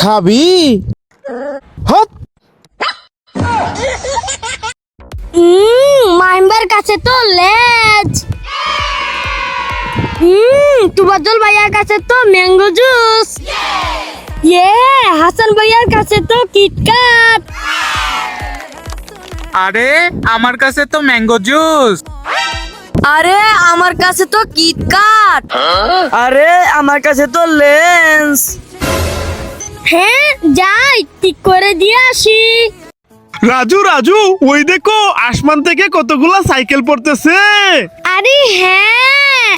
খাবি? হট। মাইম্বার কাছে তো লেজ। তুবাদল ভাইয়ার কাছে তো ম্যাঙ্গো জুস। হাসান ভাইয়ার কাছে তো কিটকাট। আরে আমার কাছে তো ম্যাঙ্গো জুস। আরে আমার কাছে তো কিটকাট। আরে আমার কাছে তো লেন্স। হ্যাঁ যাই ঠিক করে দিয়ে আসি। রাজু রাজু, ওই দেখো আসমান থেকে কতগুলা সাইকেল পড়তেছে। আরে হ্যাঁ,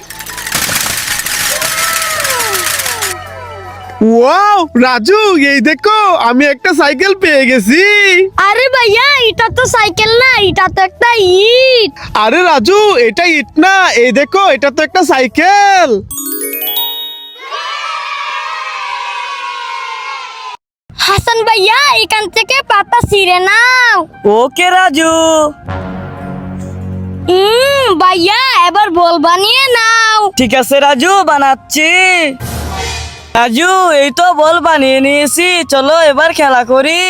ওয়াও রাজু, এই দেখো আমি একটা সাইকেল পেয়ে গেছি। আরে ভাইয়া এটা তো সাইকেল না, এটা তো একটা ইট। আরে রাজু, এটা ইট না, এই দেখো এটা তো একটা সাইকেল। হাসান ভাইয়া এখান থেকে পাতা ছিঁড়ে নাও। ওকে রাজু। ভাইয়া এবার বল বানিয়ে নাও। ঠিক আছে রাজু, বানাচ্ছি। রাজু এই তো বল বানিয়ে নিয়েছি, চলো এবার খেলা করি।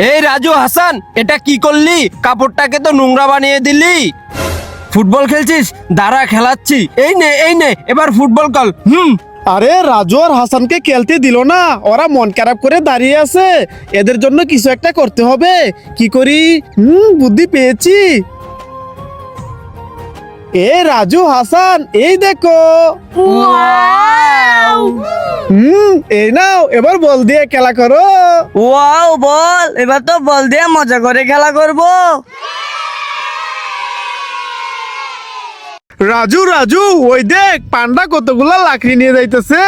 এই রাজু হাসান, এটা কি করলি? কাপড়টাকে তো নোংরা বানিয়ে দিলি। ফুটবল খেলছিস? দাঁড়া খেলাচ্ছি। এই নে এবার ফুটবল কল। আরে রাজু আর হাসানকে খেলতে দিল না, ওরা মন খারাপ করে দাঁড়িয়ে আছে। এদের জন্য কিছু একটা করতে হবে। কি করি? বুদ্ধি পেয়েছি। এ রাজু হাসান, এই দেখো। ওয়াও! এই নাও, এবার বল দিয়ে খেলা করো। ওয়াও বল, এবার তো বল দিয়ে মজা করে খেলা করব। রাজু রাজু, ওই দেখ পান্ডা কতগুলা লাকড়ি নিয়ে যাইতেছে।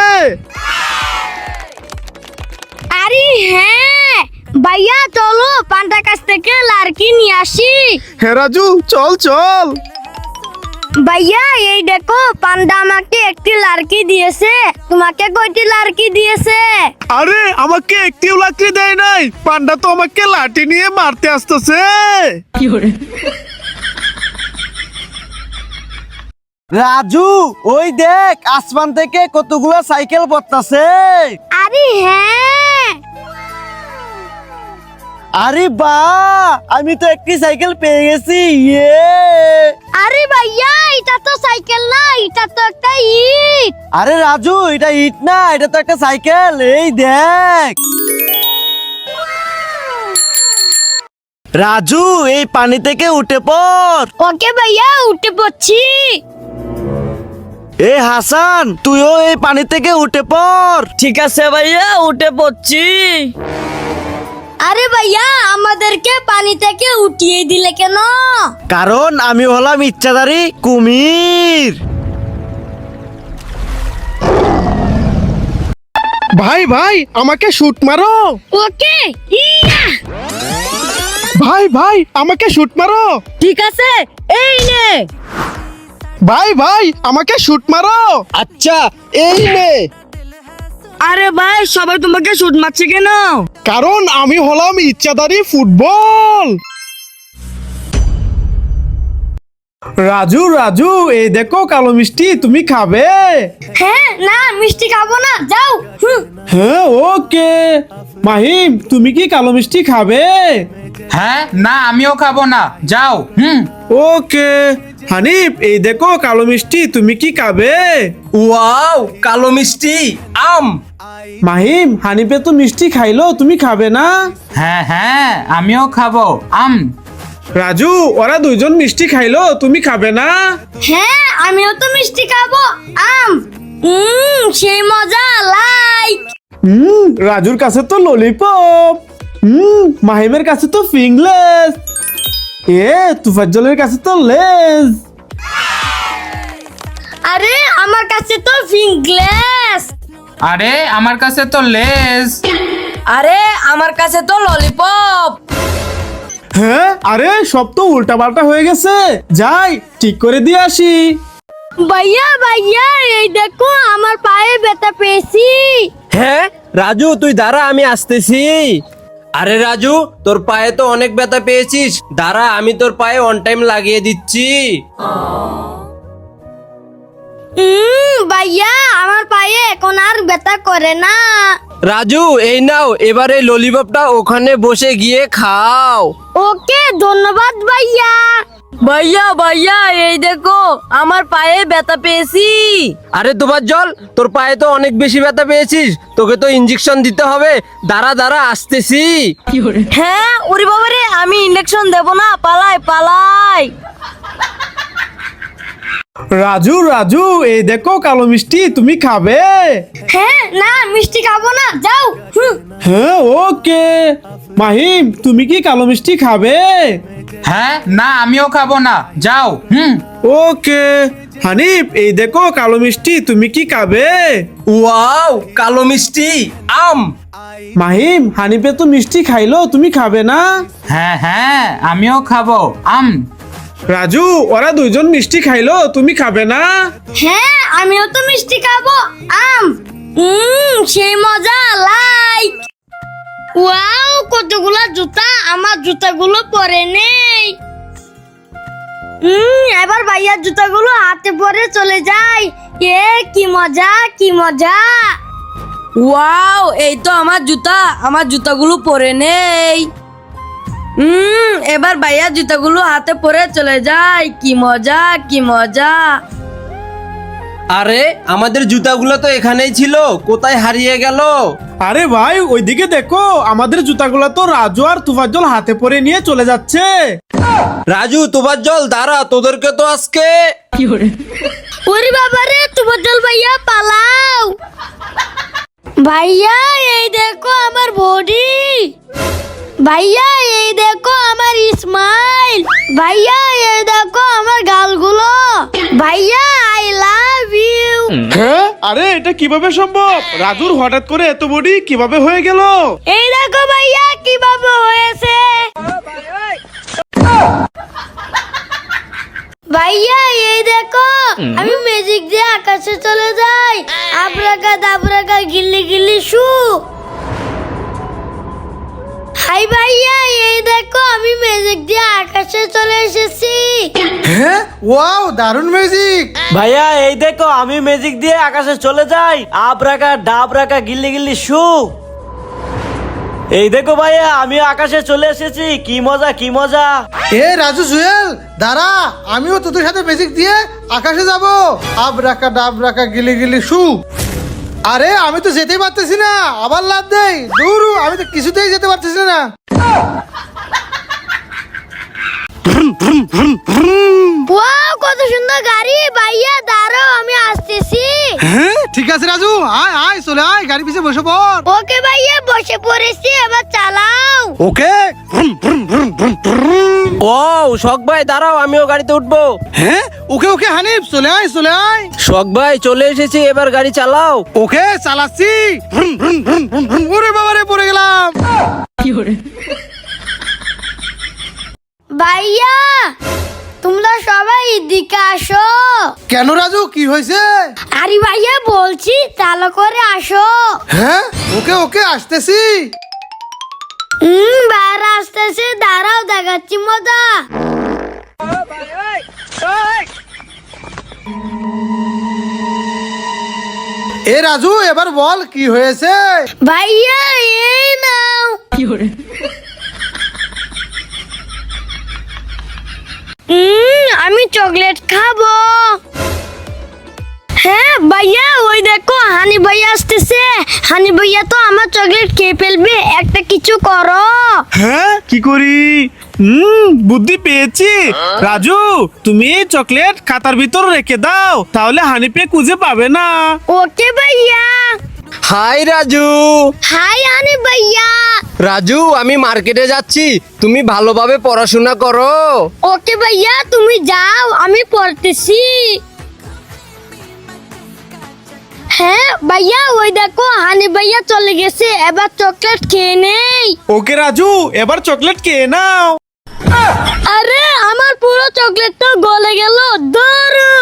আরে হ্যাঁ ভাইয়া, চলো পান্ডার কাছ থেকে লার্কি নিয়ে আসি। হ্যাঁ রাজু, চল চল। ভাইয়া এই দেখো, পান্ডা আমাকে একটি লার্কি দিয়েছে। তোমাকে কয়টি লার্কি দিয়েছে? আরে আমাকে একটিও লাকড়ি দেয় নাই, পান্ডা তো আমাকে লাঠি নিয়ে মারতে আসতেছে। রাজু ওই দেখ, আসমান থেকে কতগুলো সাইকেল পড়তাছে। আরে হ্যাঁ, আরে বা, আমি তো একটি সাইকেল পেয়ে গেছি। আরে ভাইয়া এটা তো সাইকেল না, এটা তো একটা ইট। আরে রাজু, এটা ইট না, এটা তো একটা সাইকেল। এই দেখ রাজু, এই পানি থেকে উঠে পড়। ওকে ভাইয়া, উঠে পড়ছি। এ হাসান, তুইও এই পানি থেকে উঠে পড়। ঠিক আছে ভাইয়া, উঠে পড়ছি। আরে ভাইয়া আমাদেরকে পানি থেকে উঠিয়ে দিলে কেন? কারণ আমি হলাম ইচ্ছাধারী কুমির। ভাই ভাই, আমাকে শুট মারো। ওকে ইয়া! ভাই ভাই, আমাকে শুট মারো। ঠিক আছে, এই নে। ভাই ভাই, আমাকে শুট মারো। আচ্ছা এই নে। আরে ভাই, সবাই তোমাকে শুট মারছে কেন? কারণ আমি হলাম ইচ্ছাধারী ফুটবল। রাজু রাজু, এই দেখো কালো মিষ্টি, তুমি খাবে? হ্যাঁ না, মিষ্টি খাবো না, যাও। হ্যাঁ ওকে। মাহিম, তুমি কি কালো মিষ্টি খাবে? হ্যাঁ না, আমিও খাবো না, যাও। ওকে। হানিফ, এই দেখো কালো মিষ্টি, তুমি কি খাবে? ওয়াও, কালো মিষ্টি আম। মাহিম, হানিফে তো মিষ্টি খাইলো, তুমি খাবে না? হ্যাঁ আমিও খাবো আম। রাজু, ওরা দুইজন মিষ্টি খাইলো, তুমি খাবে না? হ্যাঁ আমিও তো মিষ্টি খাবো, আম। সেই মজা, লাইক। রাজুর কাছে তো ললিপপ। মাহিমের কাছে তো ফিংলেস। তুফাজ্জলের কাছে তো লেজ। আরে আমার কাছে তো ফিঙ্গলেস। আরে আমার কাছে তো লেজ। আরে আমার কাছে তো ললিপপ। হ্যাঁ, আরে সব তো উল্টা পাল্টা হয়ে গেছে, যাই ঠিক করে দিয়ে আসি। ভাইয়া ভাইয়া এই দেখো, আমার পায়ে ব্যথা পেয়েছি। হ্যাঁ রাজু, তুই দাঁড়া, আমি আসতেছি। আরে রাজু, তোর পায়ে তো অনেক ব্যথা পেয়েছিস, দাঁড়া আমি তোর পায়ে অন টাইম লাগিয়ে দিচ্ছি। ভাইয়া আমার পায়ে এখন আর ব্যথা করে না। রাজু এই নাও, এবারে ললিপপটা ওখানে বসে গিয়ে খাও। ওকে ধন্যবাদ ভাইয়া। ভাইয়া ভাইয়া এই দেখো আমার পায়ে ব্যথা পেয়েছি। আরে তোফাজ্জল, তোর পায়ে তো অনেক বেশি ব্যথা পেয়েছিস, তোকে তো ইঞ্জেকশন দিতে হবে। দাঁড়া দাঁড়া আসতেছি। হ্যাঁ ওরে বাবারে, আমি ইঞ্জেকশন দেব না, পালাই পালাই। রাজু রাজু এই দেখো কালো মিষ্টি, তুমি খাবে? হ্যাঁ না মিষ্টি খাবো না, যাও। হ্যাঁ ওকে। মাহিম তুমি কি কালো মিষ্টি খাবে? হ্যাঁ না আমিও খাবো না, যাও। ওকে। হানিফ এই দেখো কালো মিষ্টি, তুমি কি খাবে? ওয়াও, কালো মিষ্টি আম। মাহিম হানিফে তো মিষ্টি খাইলো, তুমি খাবে না? হ্যাঁ হ্যাঁ আমিও খাবো, আম। রাজু ওরা দুইজন মিষ্টি খাইলো, তুমি খাবে না? হ্যাঁ আমিও তো মিষ্টি খাবো, আম। সেই মজা, লাইক। ওয়াও কতগুলা জুতা, আমার জুতাগুলো পরে নেই। এবার ভাইয়ার জুতাগুলো হাতে পরে চলে যায়। এ কি মজা কি মজা। ওয়াও এই তো আমার জুতা, আমার জুতাগুলো পরে নেই। এবার ভাইয়া জুতাগুলো হাতে পরে চলে যায়, কি মজা কি মজা। আরে আমাদের জুতাগুলো তো এখানেই ছিল, কোথায় হারিয়ে গেল? আরে ভাই ওইদিকে দেখো, আমাদের জুতাগুলো তো রাজু আর তুফাজ্জল হাতে পরে নিয়ে চলে যাচ্ছে। রাজু তোফাজ্জল দাঁড়া, তোদেরকে তো আজকে। ওরে বাবারে তুফাজ্জল ভাইয়া পালাও। ভাইয়া এই দেখো আমার বডি। ভাইয়া এই দেখো আমার স্মাইল। ভাইয়া এই দেখো আমার গালগুলো। ভাইয়া আই লাভ ইউ। হ্যাঁ আরে এটা কিভাবে সম্ভব? রাজুর হঠাৎ করে এত বডি কিভাবে হয়ে গেল? এই দেখো ভাইয়া কিভাবে হয়েছে। ভাইয়া এই দেখো আমি ম্যাজিক দিয়ে আকাশে চলে যাই। আবরাকা দাবরাকা গিল্লি গিল্লি শু। হাই ভাইয়া এই দেখো আমি ম্যাজিক দিয়ে আকাশে চলে এসেছি। হ্যাঁ ওয়াও, দারুণ ম্যাজিক। ভাইয়া এই দেখো আমি ম্যাজিক দিয়ে আকাশে চলে যাই, আপ রাখা ডাব রাখা গিল্লি গিল্লি শু। এই দেখো ভাইয়া আমি আকাশে চলে এসেছি, কি মজা কি মজা। এ রাজু জুয়েল দাঁড়া, আমিও তোদের সাথে ম্যাজিক দিয়ে আকাশে যাব। আব রাখা ডাব রাখা গিলি গিলি শু। আরে আমি তো যেতেই পারতেছি না, আবার লাভ দেই। দূর, আমি তো কিছুতেই যেতে পারতেছি না। ওয়াও কত সুন্দর গাড়ি। ভাইয়া দাঁড়াও আমি আসতেছি। হ্যাঁ ঠিক আছে রাজু, আয় আয় চলে আয়, গাড়ি পিছে বসে পড়। ওকে ভাইয়া বসে পড়েছি, এবার চালাও। ওকে। ও শখ ভাই দাঁড়াও, আমিও গাড়িতে উঠবো। হ্যাঁ ওকে ওকে হানিফ চলে আয় চলে আয়। শখ ভাই চলে এসেছি, এবার গাড়ি চালাও। ওকে চালাচ্ছি। ওরে বাবারে পড়ে গেলাম। ভাইয়া তোমরা সবাই এদিকে আসো। কেন রাজু কি হয়েছে? আরে ভাইয়া বলছি চালু করে আসো। হ্যাঁ ওকে ওকে আসতেছি। বাইরে আসতেছে, দাঁড়াও দেখাচ্ছি মজা। এ রাজু এবার বল কি হয়েছে? ভাইয়া এই নাও। আমি চকলেট খাবো। হ্যাঁ ভাইয়া ওই দেখো হানি ভাইয়া আসতেছে। হানি ভাইয়া তো আমার চকলেট খেয়ে ফেলবে, একটা কিছু করো। হ্যাঁ কি করি? বুদ্ধি পেয়েছি। রাজু তুমি এই চকলেট খাতার ভিতর রেখে দাও, তাহলে হানিফে খুঁজে পাবে না। ওকে ভাইয়া। হাই রাজু। হাই হানি ভাইয়া। রাজু আমি মার্কেটে যাচ্ছি, তুমি ভালোভাবে পড়াশোনা করো। ওকে ভাইয়া তুমি যাও, আমি পড়তেছি। হ্যাঁ ভাইয়া ওই দেখো হানি ভাইয়া চলে গেছে, এবার চকলেট খেয়ে নেই। ওকে রাজু এবার চকলেট খেয়ে নাও। আরে আমার পুরো চকলেটটা গলে গেল। ধরো।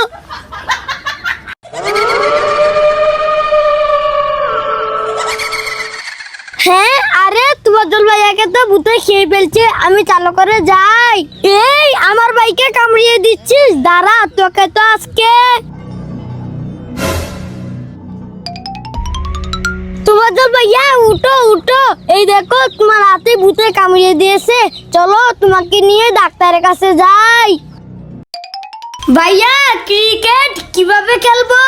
হ্যাঁ আরে তুফাজ্জল ভাইয়াকে তো ভূতে খেয়ে ফেলছে, আমি চালু করে যাই। এই আমার ভাইকে কামড়িয়ে দিচ্ছিস, দাঁড়া তোকে তো আজকে। তোফাজ্জল ভাইয়া উঠো উঠো, এই দেখো তোমার হাতে ভূতে কামড়িয়ে দিয়েছে, চলো তোমাকে নিয়ে ডাক্তারের কাছে যাই। ভাইয়া ক্রিকেট কিভাবে খেলবো?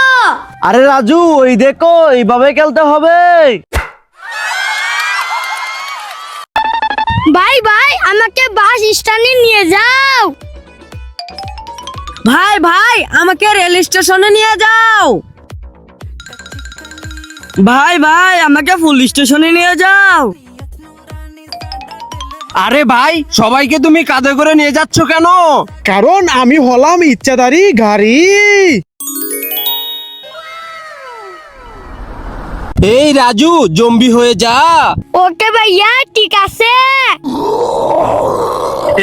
আরে রাজু ওই দেখো এইভাবে খেলতে হবে। ভাই ভাই আমাকে বাস স্ট্যান্ডে নিয়ে যাও। ভাই ভাই আমাকে রেল স্টেশনে নিয়ে যাও। ভাই ভাই আমাকে পুলিশ স্টেশনে নিয়ে যাও। আরে ভাই সবাইকে তুমি কাঁধে করে নিয়ে যাচ্ছ কেন? কারণ আমি হলাম ইচ্ছাধারী গাড়ি। এই রাজু জম্বি হয়ে যা। ওকে ভাইয়া ঠিক আছে।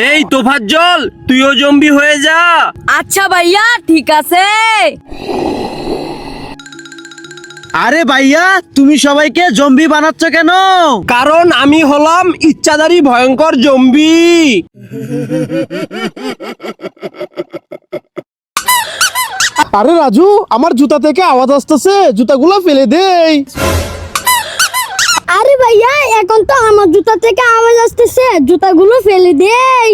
এই তোফাজ্জল তুইও জম্বি হয়ে যা। আচ্ছা ভাইয়া ঠিক আছে। আরে ভাইয়া তুমি সবাইকে জম্বি বানাচ্ছ কেন? কারণ আমি হলাম ইচ্ছাধারী ভয়ঙ্কর জম্বি। আরে রাজু, আমার জুতা থেকে আওয়াজ আসতেছে, জুতাগুলো ফেলে দেই। আরে ভাইয়া এখন তো আমার জুতা থেকে আওয়াজ আসতেছে, জুতাগুলো ফেলে দেই।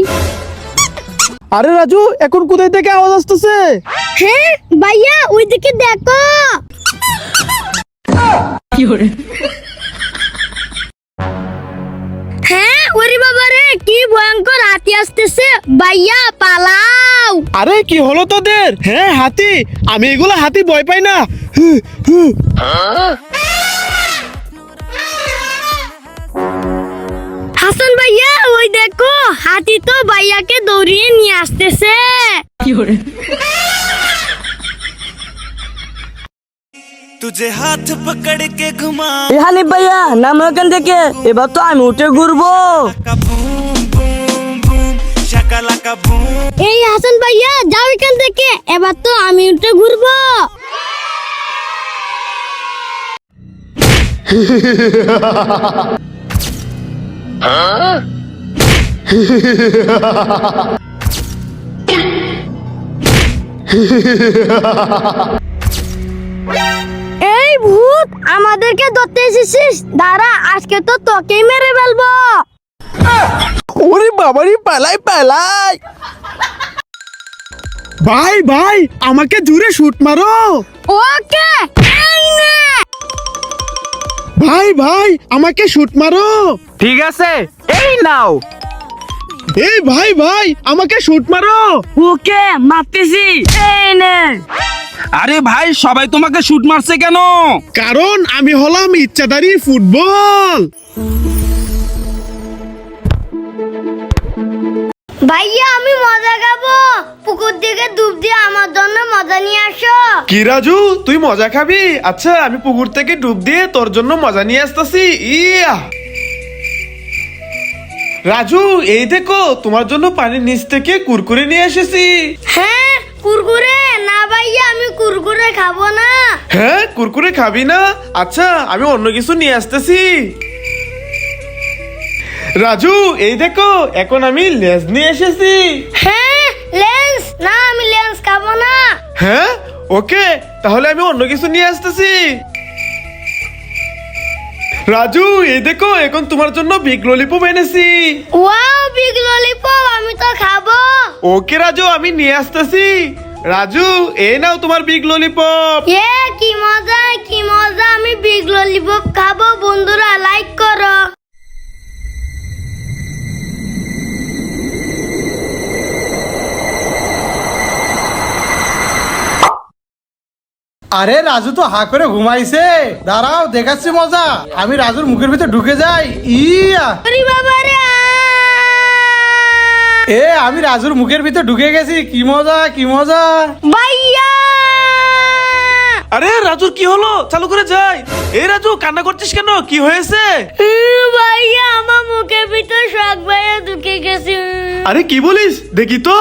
আরে রাজু, এখন কোথায় থেকে আওয়াজ আসতেছে? হ্যাঁ ভাইয়া ওইদিকে দেখো। হ্যাঁ ওরে বাবা রে, কি ভয়ঙ্কর হাতি আসতেছে, ভাইয়া পালাও। আরে কি হলো তোদের? হ্যাঁ হাতি, আমি এগুলো হাতি ভয় পাই না। হাসান ভাইয়া ওই দেখো, হাতি তো ভাইয়াকে দৌড়িয়ে নিয়ে আসতেছে। এই হানিফ ভাইয়া নাম ওখান থেকে, এবার তো আমি উঠে ঘুরবো। এই হাসান ভাইয়া যাও এখান থেকে, এবার তো আমি উঠে ঘুরবো। এই ভূত আমাদেরকে ধরতে এসেছিস, দাঁড়া আজকে তো তোকেই মেরে ফেলবো। ওরে বাবারি, পালাই পালাই। ভাই ভাই আমাকে জুড়ে শুট মারো। ওকে এই নে। ভাই ভাই আমাকে শুট মারো। ঠিক আছে, এই নাও। এই ভাই ভাই আমাকে শুট মারো। ওকে মারতেছি, এই নে। আরে ভাই সবাই তোমাকে শুট মারছে কেন? কারণ আমি হলাম ইচ্ছাধারী ফুটবল। ভাইয়া আমি মজা খাবো, পুকুর দিকে ডুব দিয়ে আমার জন্য মজা নিয়ে আসো। কি রাজু, তুই মজা খাবি? আচ্ছা আমি পুকুর থেকে ডুব দিয়ে তোর জন্য মজা নিয়ে আসতেছি। ইয়া রাজু, এই দেখো তোমার জন্য পানির নিচ থেকে কুরকুরে নিয়ে এসেছি। হ্যাঁ কুরকুরে? না ভাইয়া আমি কুরকুরে খাবো না। হ্যাঁ কুরকুরে খাবি না? আচ্ছা আমি অন্য কিছু নিয়ে আসতেছি। রাজু এই দেখো, এখন আমি লেজ নিয়ে এসেছি। হ্যাঁ লেন্স? না আমি লেন্স খাবো না। হ্যাঁ ওকে, তাহলে আমি অন্য কিছু নিয়ে আসতেছি। রাজু এই দেখো, এখন তোমার জন্য বিগ ললিপপ এনেছি। ওয়াও বিগ ললিপপ, আমি তো খাবো। ওকে রাজু, আমি নিয়ে আসতেছি। রাজু এই নাও তোমার বিগ ললিপপ। এ কি মজা কি মজা, আমি বিগ ললিপপ খাবো। বন্ধুরা লাইক করো। আরে রাজু তো হা করে ঘুমাইছে, দাঁড়াও দেখাচ্ছি মজা। আমি রাজুর মুখের ভিতরে ঢুকে যাই। ইয়া ওরে বাবা রে। এ আমি রাজুর মুখের ভিতরে ঢুকে গেছি, কি মজা কি মজা। ভাইয়া আরে রাজুর কি হলো? চালু করে যাই। এই রাজু কান্না করছিস কেন? কি হয়েছে? ভাইয়া আমার মুখের ভিতর শখ ভাইয়া ঢুকে গেছে। আরে কি বলিস? দেখি তো।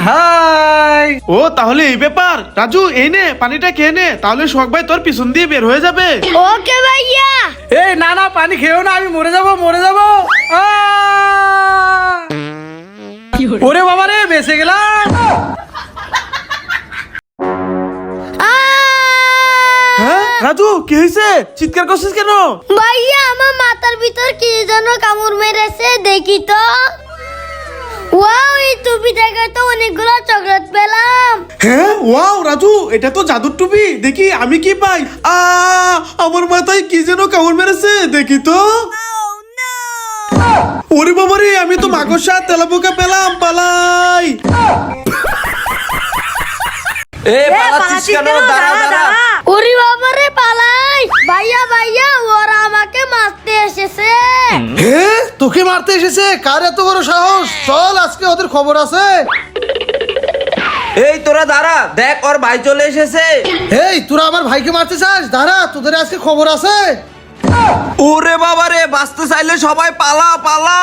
হাই ও তাহলে এই ব্যাপার। রাজু এই নে পানিটা খেয়ে নে, তাহলে শখ ভাই তোর পিছন দিয়ে বের হয়ে যাবে। ওকে ভাইয়া। এই না না পানি খেও না, আমি মরে যাবো মরে যাবো। ওরে বাবা রে, বেঁচে গেলাম। হ্যাঁ রাজু কি হয়েছে? চিৎকার করছিস কেন? ভাইয়া আমার মাথার ভিতর কি যেন কামড় মেরেছে, দেখি তো। ওয়াও, এই টুপি থেকে তো অনেকগুলো চকলেট পেলাম। হ্যাঁ, ওয়াও রাজু, এটা তো জাদুর টুপি। দেখি আমি কি পাই। আমার মাথায় কি যেন কামড় মেরেছে, দেখি তো। ওরে বাবারে, আমি তো মাকড়সা তেলাপোকা পেলাম, পালাই। পালাচ্ছিস কেন? দাঁড়া দাঁড়া। ওরে বাবারে, পালাই। ভাইয়া ভাইয়া, ওরা আমাকে মারতে এসেছে। হ্যাঁ, তোকে মারতে এসেছে? কার এত বড় সাহস? চল, আজকে ওদের খবর আছে। এই তোরা দাঁড়া, দেখ ওর ভাই চলে এসেছে। এই, তোরা আমার ভাইকে মারতে চাস? দাঁড়া, তোদের আজকে খবর আছে। ওরে বাবা রে, বাঁচতে চাইলে সবাই পালা পালা।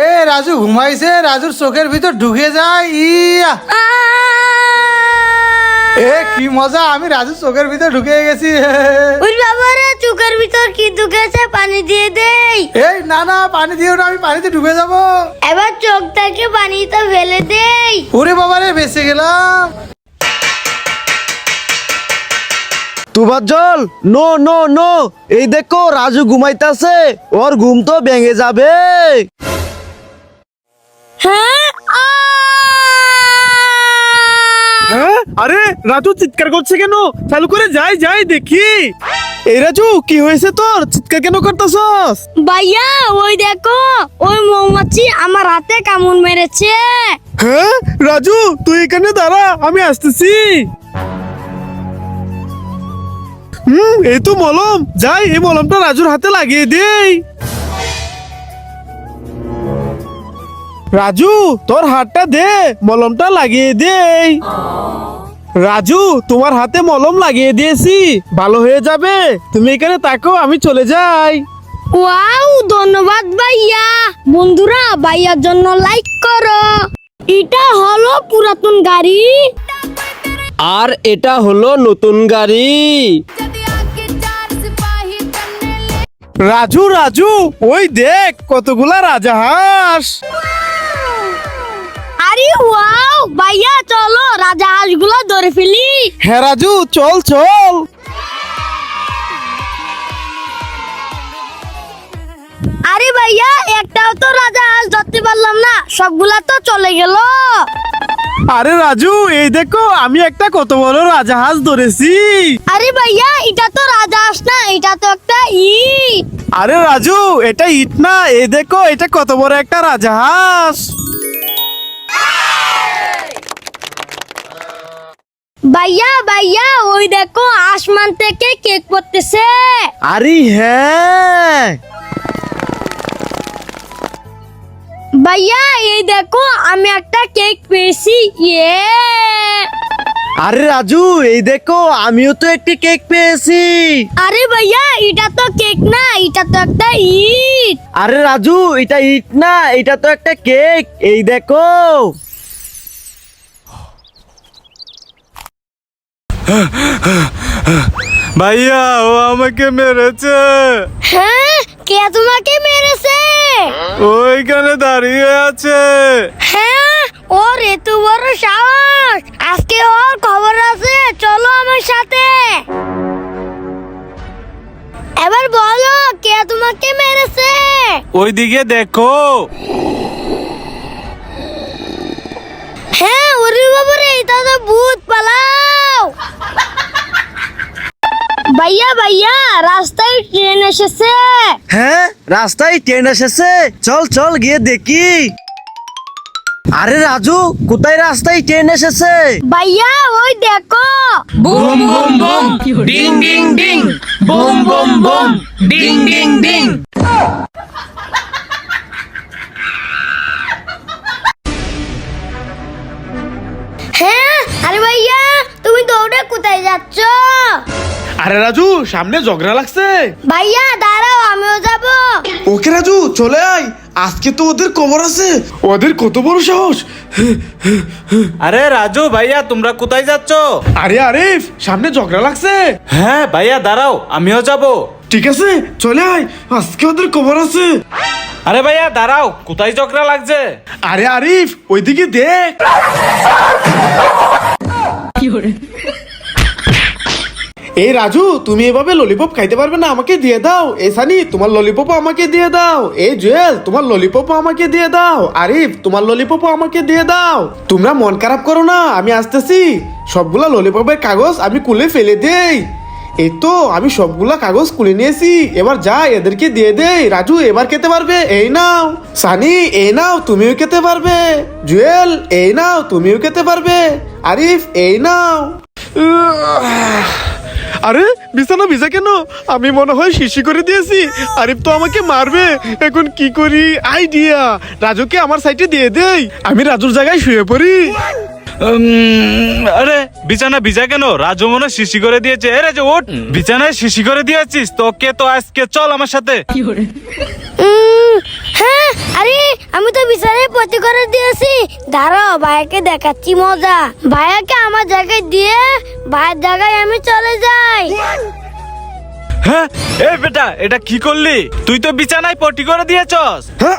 এ রাজু ঘুমাইছে, রাজুর চোখের ভিতর ঢুকে যায়। ইয়া, এ কি মজা, আমি রাজুর চোখের ভিতর ঢুকে গেছি। ওরে বাবারে, চোখের ভিতর কি ঢুকেছে, পানি দিয়ে দেই। এই না না, পানি দিও না, আমি পানিতে ডুবে যাব। এবার চোখটাকে পানিতে ফেলে দেই। ওরে বাবারে, বেঁচে গেলাম। তুবার জল, নো নো নো, এই দেখো রাজু ঘুমাইতেছে, ওর ঘুম তো ভেঙে যাবে। হ্যাঁ, হ্যাঁ, আরে রাজু চিৎকার করছে কেন? চালু করে যাই যাই দেখি। এই রাজু, কি হয়েছে তোর? চিৎকার কেন করতেছস? ভাইয়া ওই দেখো, ওই মৌমাছি আমার হাতে কামড় মেরেছে। হ্যাঁ রাজু, তুই এখানে দাঁড়া, আমি আসতেছি। এই তো মলম, যাই এই মলমটা রাজুর হাতে লাগিয়ে দেই। রাজু, তোর হাতটা দে, মলমটা লাগিয়ে দেই। রাজু, তোমার হাতে মলম লাগিয়ে দিয়েছি, ভালো হয়ে যাবে। তুমি এখানে থাকো, আমি চলে যাই। ওয়াও, ধন্যবাদ ভাইয়া। বন্ধুরা, ভাইয়ার জন্য লাইক করো। এটা হলো পুরাতন গাড়ি, আর এটা হলো নতুন গাড়ি। রাজু রাজু, ওই দেখ কতগুলা রাজাহাঁস। আরে ওয়াও, ভাইয়া চলো রাজাহাঁসগুলো ধরে ফেলি। হ্যাঁ রাজু, চল চল। আরে ভাইয়া, একটাও তো রাজাহাঁস ধরতে পারলাম না, সবগুলা তো চলে গেল। আরে রাজু, এই দেখো আমি একটা কত বড় রাজাহাঁস ধরেছি। আরে ভাইয়া, এটা তো রাজাহাঁস না, এটা তো একটা ইট। আরে রাজু, এটা ইট না, এই দেখো এটা কত বড় একটা রাজাহাঁস। ভাইয়া ভাইয়া, ওই দেখো আসমান থেকে কেক পড়তেছে। আরে হ্যাঁ, ভাইয়া এই দেখো, আমি একটা কেক পেয়েছি। ইয়ে, আরে রাজু, এই দেখো আমিও তো একটি কেক পেয়েছি। আরে ভাইয়া, এটা তো কেক না, এটা তো একটা ইট। আরে রাজু, এটা ইট না, এটা তো একটা কেক, এই দেখো। ভাইয়া, ও আমাকে মেরেছে। হ্যাঁ, কে তোমাকে মেরেছে? ওইখানে দাঁড়িয়ে আছে। হ্যাঁ, ওর এত বড় সাহস, আজকে ওর খবর আছে, চলো আমার সাথে। এবার বলো, কে তোমাকে মেরেছে? ওইদিকে দেখো। হ্যাঁ, ওরে বাবারে, এটা তো ভূত, পালাও। ভাইয়া ভাইয়া, রাস্তায় ট্রেন এসেছে। হ্যাঁ, রাস্তায় ট্রেন এসেছে, চল চল গিয়ে দেখি। আরে রাজু, কোথায় রাস্তায় ট্রেন এসেছে? ভাইয়া ওই দেখো। Boom boom boom, ding ding ding, boom boom boom, ding ding ding. হ্যাঁ, আরে ভাইয়া, তুমি দৌড়ে কোথায় যাচ্ছ? আরে রাজু, সামনে ঝগড়া লাগছে। ভাইয়া দাঁড়াও, আমিও যাব। ওকে রাজু, চলে আয়, আজকে তো ওদের খবর আছে। ওদের কত বড় সাহস। আরে রাজু ভাইয়া, তোমরা কোথায় যাচ্ছ? আরে আরিফ, সামনে ঝগড়া লাগছে। হ্যাঁ ভাইয়া দাঁড়াও, আমিও যাব। ঠিক আছে, চলে আয়, আজকে ওদের খবর আছে। আরে ভাইয়া দাঁড়াও, কোথায় ঝগড়া লাগছে? আরে আরিফ, ওইদিকে দেখ। এই রাজু, তুমি এভাবে ললিপপ খাইতে পারবে না, আমাকে দিয়ে দাও। এই সানি, তোমার ললিপপ আমাকে দিয়ে দাও। এই জুয়েল, তোমার ললিপপ আমাকে দিয়ে দাও। আরিফ, তোমার ললিপপ আমাকে দিয়ে দাও। তোমরা মন খারাপ করো না, আমি আসতেছি। সবগুলা ললিপপের কাগজ আমি খুলে ফেলে দেই। এই তো আমি সবগুলা কাগজ খুলে নিয়েছি, এবার যা এদেরকে দিয়ে দেই। রাজু এবার খেতে পারবে, এই নাও। সানি, এই নাও, তুমিও খেতে পারবে। জুয়েল, এই নাও, তুমিও খেতে পারবে। আরিফ, এই নাও। আরে বিছানা ভিজা কেন? আমি মনে হয় শিশি করে দিয়েছি। আরিফ তো আমাকে মারবে, এখন কি করি? আইডিয়া, রাজুকে আমার সাইডে দিয়ে দেই, আমি রাজুর জায়গায় শুয়ে পড়ি। আরে বিছানা ভিজা কেন? রাজু মনে হয় শিশি করে দিয়েছে। এ রাজু ওঠ, বিছানায় শিশি করে দিয়েছিস তোকে তো আজকে চল আমার সাথে। হ্যাঁ, আরে আমি তো বিছানায় পটি করে দিয়েছি। দাঁড়াও, ভাইয়াকে দেখাচ্ছি মজা। ভাইয়াকে আমার জায়গায় দিয়ে ভাইয়ের জায়গায় আমি চলে যাই। হ্যাঁ, এই বেটা এটা কি করলি? তুই তো বিছানায় পটি করে দিয়েছস। হ্যাঁ,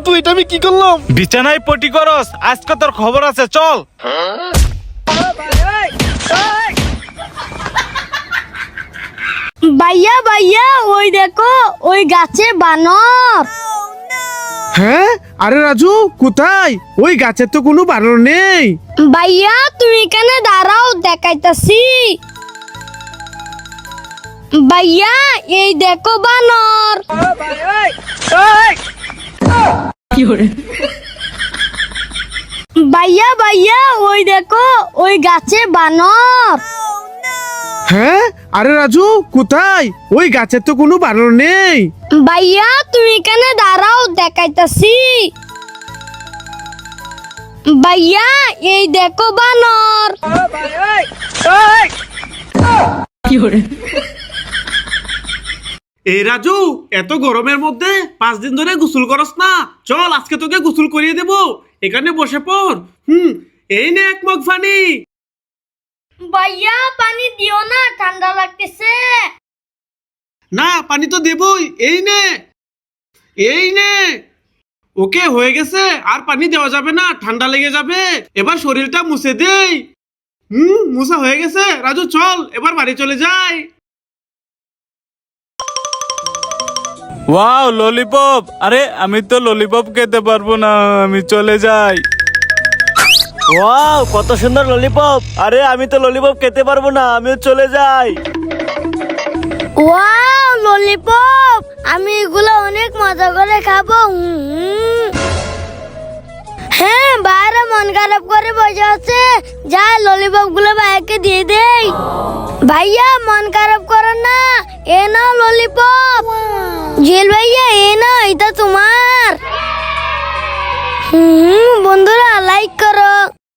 তো এটা আমি কি করলাম? বিছানায় পটি করস, আজকে তোর খবর আছে, চল। ভাইয়া ভাইয়া, ওই দেখো, ওই গাছে বানর। হ্যাঁ, আরে রাজু কোথায়? ওই গাছের তো কোনো বানর নেই। ভাইয়া তুমি এখানে দাঁড়াও, দেখাইতাছি। ভাইয়া এই দেখো বানর। ভাইয়া ভাইয়া, ওই দেখো, ওই গাছে বানর। হ্যাঁ, আরে রাজু কোথায়? ওই গাছের তো কোনো বানর নেই। ভাইয়া তুমি এখানে দাঁড়াও, দেখাইতাছি। ভাইয়া এই দেখো বানর। এই রাজু, এত গরমের মধ্যে 5 দিন ধরে গোসল করস না? চল আজকে তোকে গোসল করিয়ে দেব, এখানে বসে পড়। এই নে এক মগ পানি। ভাইয়া পানি দিও না, ঠান্ডা লাগতেছে। না, পানি তো দেবই। এই নে, এই নে। ওকে, হয়ে গেছে, আর পানি দেওয়া যাবে না, ঠান্ডা লেগে যাবে। এবার শরীরটা মুছে দেই। মুছা হয়ে গেছে। রাজু চল, এবার বাড়ি চলে যাই। Wow lollipop. আরে আমি তো ললিপপ খেতে পারবো না, আমি চলে যাই। ওয়াও, কত সুন্দর ললিপপ। আরে আমি তো ললিপপ খেতে পারবো না, আমিও চলে যাই। ওয়াও ললিপপ, আমি এগুলো অনেক মজা করে খাবো। হ্যাঁ, বাইরে মন খারাপ করে বসে আছে, যাই ললিপপ গুলো ভাইয়াকে দিয়ে দেই। ভাইয়া মন খারাপ করো না, এ নাও ললিপপ। জেল ভাইয়া, এ নাও, এটা তোমার।